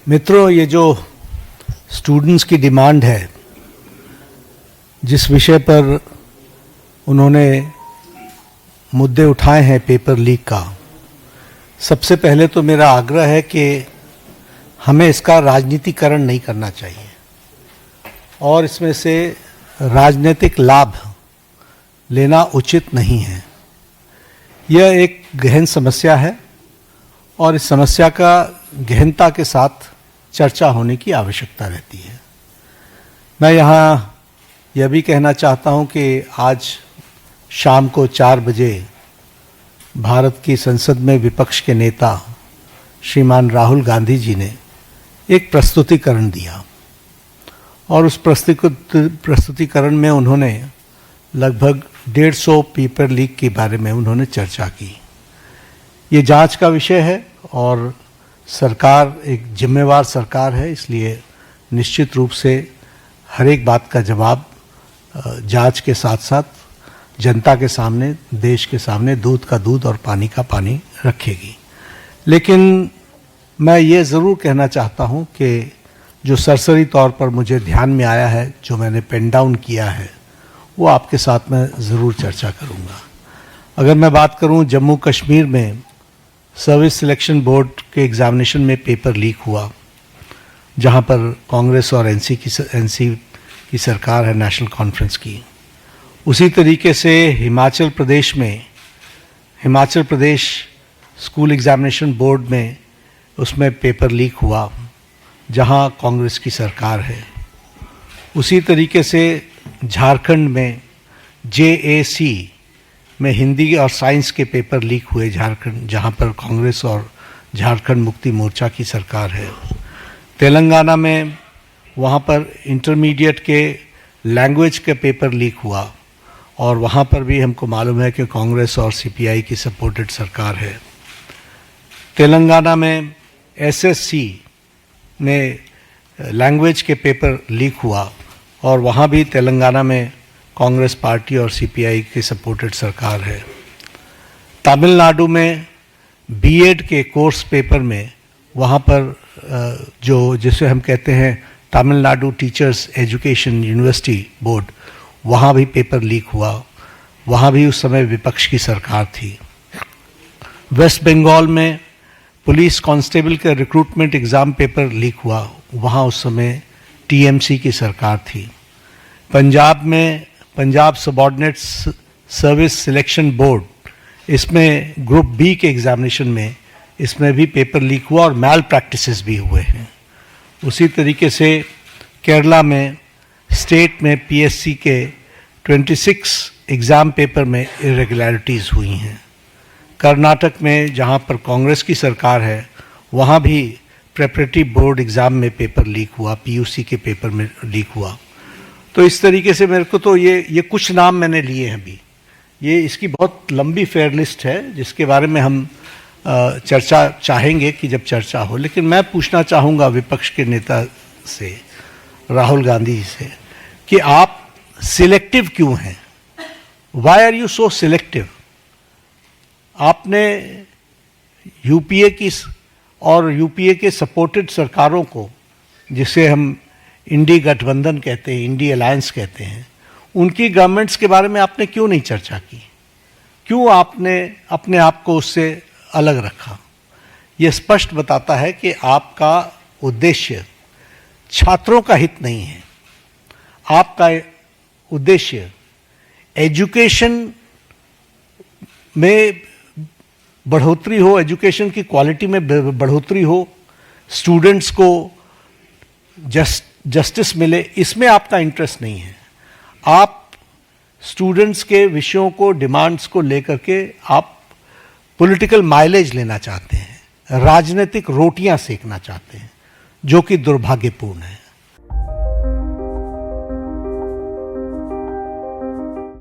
मित्रों, ये जो स्टूडेंट्स की डिमांड है, जिस विषय पर उन्होंने मुद्दे उठाए हैं पेपर लीक का, सबसे पहले तो मेरा आग्रह है कि हमें इसका राजनीतिकरण नहीं करना चाहिए और इसमें से राजनीतिक लाभ लेना उचित नहीं है। यह एक गहन समस्या है और इस समस्या का गहनता के साथ चर्चा होने की आवश्यकता रहती है। मैं यहाँ यह भी कहना चाहता हूँ कि आज शाम को 4 बजे भारत की संसद में विपक्ष के नेता श्रीमान राहुल गांधी जी ने एक प्रस्तुतिकरण दिया और उस प्रस्तुतिकरण में उन्होंने लगभग 150 पेपर लीक के बारे में उन्होंने चर्चा की। ये जांच का विषय है और सरकार एक जिम्मेवार सरकार है, इसलिए निश्चित रूप से हर एक बात का जवाब जांच के साथ साथ जनता के सामने, देश के सामने दूध का दूध और पानी का पानी रखेगी। लेकिन मैं ये ज़रूर कहना चाहता हूँ कि जो सरसरी तौर पर मुझे ध्यान में आया है, जो मैंने पेन डाउन किया है, वो आपके साथ मैं ज़रूर चर्चा करूँगा। अगर मैं बात करूँ जम्मू कश्मीर में सर्विस सिलेक्शन बोर्ड के एग्ज़ामिनेशन में पेपर लीक हुआ, जहाँ पर कांग्रेस और एनसी की सरकार है, नेशनल कॉन्फ्रेंस की। उसी तरीके से Himachal Pradesh school examination board में उसमें पेपर लीक हुआ, जहाँ कांग्रेस की सरकार है। उसी तरीके से झारखंड में JAC में हिंदी और साइंस के पेपर लीक हुए झारखंड, जहाँ पर कांग्रेस और झारखंड मुक्ति मोर्चा की सरकार है। तेलंगाना में वहाँ पर इंटरमीडिएट के लैंग्वेज के पेपर लीक हुआ और वहाँ पर भी हमको मालूम है कि कांग्रेस और CPI की सपोर्टेड सरकार है। तेलंगाना में SSC में लैंग्वेज के पेपर लीक हुआ और वहाँ भी तेलंगाना में कांग्रेस पार्टी और CPI की सपोर्टेड सरकार है। तमिलनाडु में B.Ed के कोर्स पेपर में वहाँ पर जिसे हम कहते हैं Tamil Nadu teachers education university board, वहाँ भी पेपर लीक हुआ। वहाँ भी उस समय विपक्ष की सरकार थी। वेस्ट बंगाल में पुलिस कांस्टेबल के रिक्रूटमेंट एग्ज़ाम पेपर लीक हुआ, वहाँ उस समय TMC की सरकार थी। पंजाब में Punjab subordinate service selection board, इसमें ग्रुप B के एग्ज़ामिनेशन में इसमें भी पेपर लीक हुआ और मैल प्रैक्टिसेस भी हुए हैं। उसी तरीके से केरला में स्टेट में PSC के 26 एग्ज़ाम पेपर में इरेगुलरिटीज़ हुई हैं। कर्नाटक में जहाँ पर कांग्रेस की सरकार है, वहाँ भी प्रेपरेटरी बोर्ड एग्ज़ाम में पेपर लीक हुआ, PUC के पेपर में लीक हुआ। तो इस तरीके से मेरे को तो ये कुछ नाम मैंने लिए हैं अभी। ये इसकी बहुत लंबी फेयर लिस्ट है जिसके बारे में हम चर्चा चाहेंगे कि जब चर्चा हो। लेकिन मैं पूछना चाहूँगा विपक्ष के नेता से, राहुल गांधी जी से, कि आप सिलेक्टिव क्यों हैं? Why are you so selective? आपने UPA की और UPA के सपोर्टेड सरकारों को, जिसे हम इंडी गठबंधन कहते हैं, इंडी अलायंस कहते हैं, उनकी गवर्नमेंट्स के बारे में आपने क्यों नहीं चर्चा की? क्यों आपने अपने आप को उससे अलग रखा? ये स्पष्ट बताता है कि आपका उद्देश्य छात्रों का हित नहीं है। आपका उद्देश्य एजुकेशन में बढ़ोतरी हो, एजुकेशन की क्वालिटी में बढ़ोतरी हो, स्टूडेंट्स को जस्टिस मिले, इसमें आपका इंटरेस्ट नहीं है। आप स्टूडेंट्स के विषयों को, डिमांड्स को लेकर के आप पॉलिटिकल माइलेज लेना चाहते हैं, राजनीतिक रोटियां सेकना चाहते हैं, जो कि दुर्भाग्यपूर्ण है।